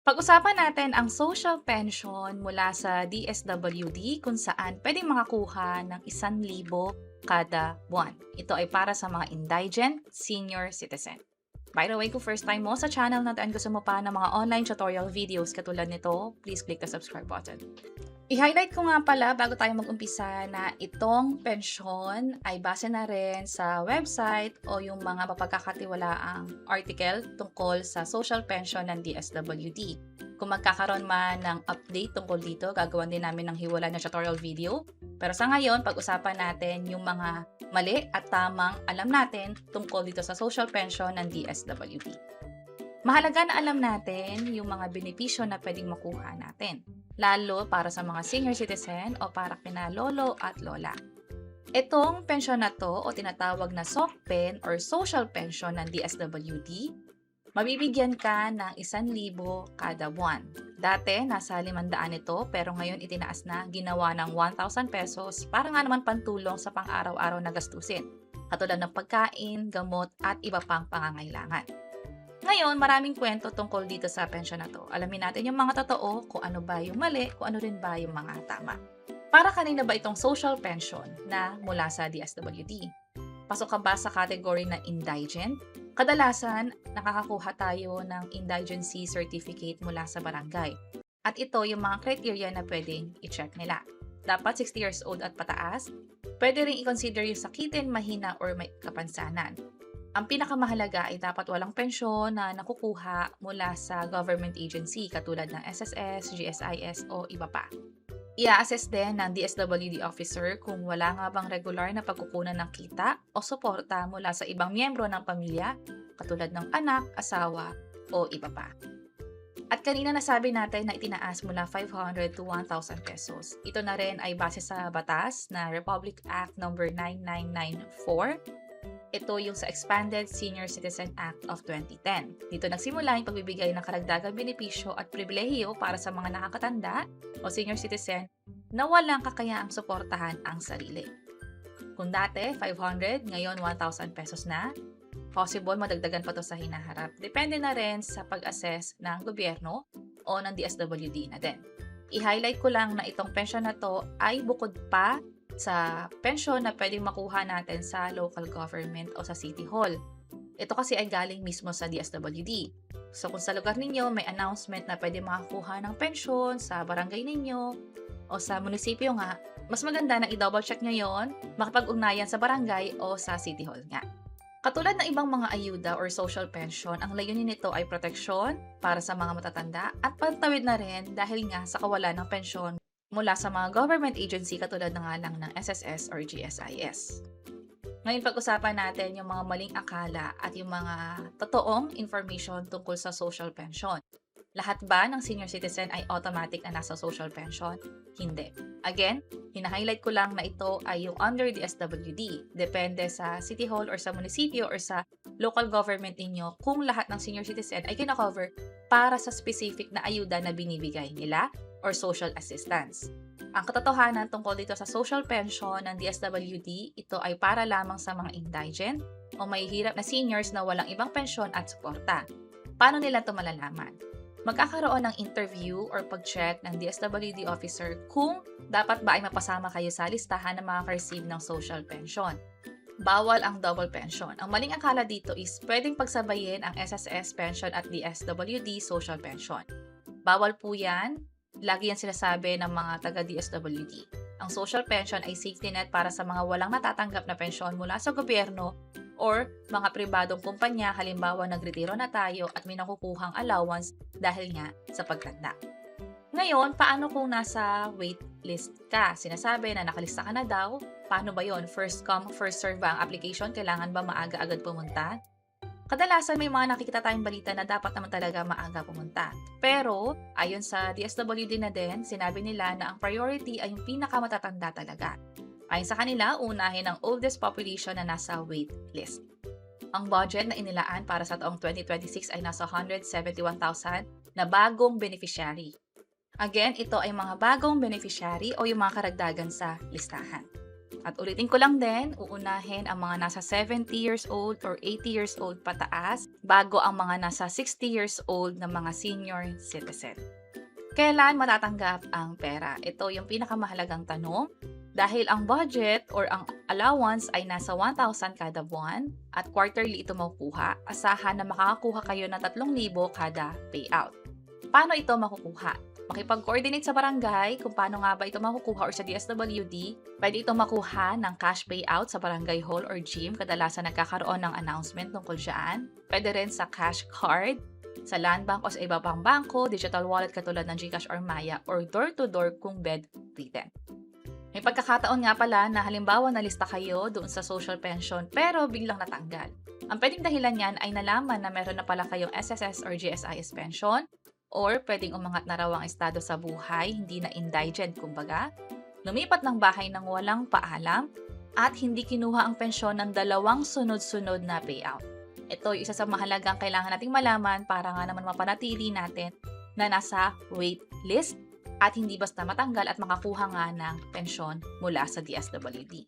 Pag-usapan natin ang social pension mula sa DSWD kung saan pwedeng makakuha ng 1,000 kada buwan. Ito ay para sa mga indigent senior citizen. By the way, kung first time mo sa channel natin gusto mo pa ng mga online tutorial videos katulad nito, please click the subscribe button. I-highlight ko nga pala bago tayo mag-umpisa na itong pensyon ay base na rin sa website o yung mga mapagkakatiwalaang article tungkol sa social pension ng DSWD. Kung magkakaroon man ng update tungkol dito, gagawan din namin ng hiwalay na tutorial video. Pero sa ngayon, pag-usapan natin yung mga mali at tamang alam natin tungkol dito sa social pension ng DSWD. Mahalaga na alam natin yung mga benepisyo na pwedeng makuha natin, lalo para sa mga senior citizen o para kina lolo at lola. Itong pensyon na to o tinatawag na SOCPEN or Social Pension ng DSWD, mabibigyan ka ng 1,000 kada buwan. Dati, nasa 500 ito pero ngayon itinaas na, ginawa ng 1,000 pesos para nga naman pantulong sa pang-araw-araw na gastusin, katulad ng pagkain, gamot at iba pang pangangailangan. Ngayon, maraming kwento tungkol dito sa pensyon na to. Alamin natin yung mga totoo, kung ano ba yung mali, kung ano rin ba yung mga tama. Para kanina ba itong social pension na mula sa DSWD? Pasok ka ba sa category na indigent? Kadalasan, nakakakuha tayo ng indigency certificate mula sa barangay. At ito yung mga criteria na pwedeng i-check nila. Dapat 60 years old at pataas. Pwede rin i-consider yung sakitin, mahina, or may kapansanan. Ang pinakamahalaga ay dapat walang pensyon na nakukuha mula sa government agency katulad ng SSS, GSIS o iba pa. Ia-assess din ng DSWD officer kung wala nga bang regular na pagkukunan ng kita o suporta mula sa ibang miyembro ng pamilya katulad ng anak, asawa o iba pa. At kanina nasabi natin na itinaas mula 500 to 1,000 pesos. Ito na rin ay base sa batas na Republic Act No. 9994. Ito yung sa Expanded Senior Citizen Act of 2010. Dito nagsimula yung pagbibigay ng karagdagang benepisyo at pribilehiyo para sa mga nakakatanda o senior citizen na walang kakayaang suportahan ang sarili. Kung dati 500, ngayon 1,000 pesos na, possible madagdagan pa to sa hinaharap. Depende na rin sa pag-assess ng gobyerno o ng DSWD na din. I-highlight ko lang na itong pensyon na to ay bukod pa sa pensyon na pwedeng makuha natin sa local government o sa City Hall. Ito kasi ay galing mismo sa DSWD. So kung sa lugar ninyo may announcement na pwede makakuha ng pensyon sa barangay ninyo o sa munisipyo nga, mas maganda na i-double check nyo yon, makapag-ugnayan sa barangay o sa City Hall nga. Katulad ng ibang mga ayuda or social pension, ang layunin nito ay proteksyon para sa mga matatanda at pantawid na rin dahil nga sa kawalan ng pensyon mula sa mga government agency katulad na nga lang ng SSS or GSIS. Ngayon pag-usapan natin yung mga maling akala at yung mga totoong information tungkol sa social pension. Lahat ba ng senior citizen ay automatic na nasa social pension? Hindi. Again, hina-highlight ko lang na ito ay yung under the SWD. Depende sa City Hall or sa munisipyo or sa local government ninyo kung lahat ng senior citizen ay kina-cover para sa specific na ayuda na binibigay nila or social assistance. Ang katotohanan tungkol dito sa social pension ng DSWD, ito ay para lamang sa mga indigent o mahihirap na seniors na walang ibang pensyon at suporta. Paano nila ito malalaman? Magkakaroon ng interview or pag-check ng DSWD officer kung dapat ba ay mapasama kayo sa listahan ng mga ka-receive ng social pension. Bawal ang double pension. Ang maling akala dito is pwedeng pagsabayin ang SSS pension at DSWD social pension. Bawal po yan. Lagi yan sinasabi ng mga taga-DSWD. Ang social pension ay safety net para sa mga walang natatanggap na pensyon mula sa gobyerno or mga pribadong kumpanya, halimbawa nagretiro na tayo at may nakukuhang allowance dahil nga sa pagtanda. Ngayon, paano kung nasa wait list ka? Sinasabi na nakalista ka na daw. Paano ba yon? First come, first serve ba ang application? Kailangan ba maaga-agad pumunta? Kadalasan may mga nakikita tayong balita na dapat naman talaga maaga pumunta. Pero, ayon sa DSWD na din, sinabi nila na ang priority ay yung pinakamatatanda talaga. Ayon sa kanila, unahin ang oldest population na nasa wait list. Ang budget na inilaan para sa taong 2026 ay nasa 171,000 na bagong beneficiary. Again, ito ay mga bagong beneficiary o yung mga karagdagan sa listahan. At ulitin ko lang din, uunahin ang mga nasa 70 years old or 80 years old pataas bago ang mga nasa 60 years old na mga senior citizen. Kailan matatanggap ang pera? Ito yung pinakamahalagang tanong dahil ang budget or ang allowance ay nasa 1,000 kada buwan at quarterly ito makukuha. Asahan na makakakuha kayo ng 3,000 kada payout. Paano ito makukuha? Makipag-coordinate sa barangay kung paano nga ba ito makukuha or sa DSWD. Pwede ito makuha ng cash payout sa barangay hall or gym. Kadalasan nagkakaroon ng announcement tungkol dyan. Pwede rin sa cash card, sa land bank o sa iba pang bangko, digital wallet katulad ng GCash or Maya, or door-to-door kung bedridden. May pagkakataon nga pala na halimbawa nalista kayo doon sa social pension pero biglang natanggal. Ang pwedeng dahilan yan ay nalaman na meron na pala kayong SSS or GSIS pension, or pwedeng umangat na raw ang estado sa buhay, hindi na indigent kumbaga, lumipat ng bahay ng walang paalam, at hindi kinuha ang pensyon ng 2 sunod-sunod na payout. Ito yung isa sa mahalagang kailangan nating malaman para nga naman mapanatili natin na nasa wait list at hindi basta matanggal at makakuha nga ng pensyon mula sa DSWD.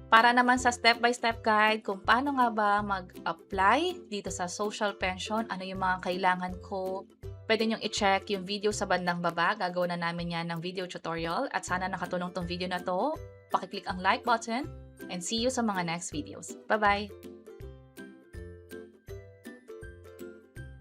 Para naman sa step-by-step guide kung paano nga ba mag-apply dito sa social pension, ano yung mga kailangan ko, pwede nyong i-check yung video sa bandang baba. Gagawin na namin yan ng video tutorial at sana nakatulong tong video na to. Pakiclick ang like button and see you sa mga next videos. Bye-bye!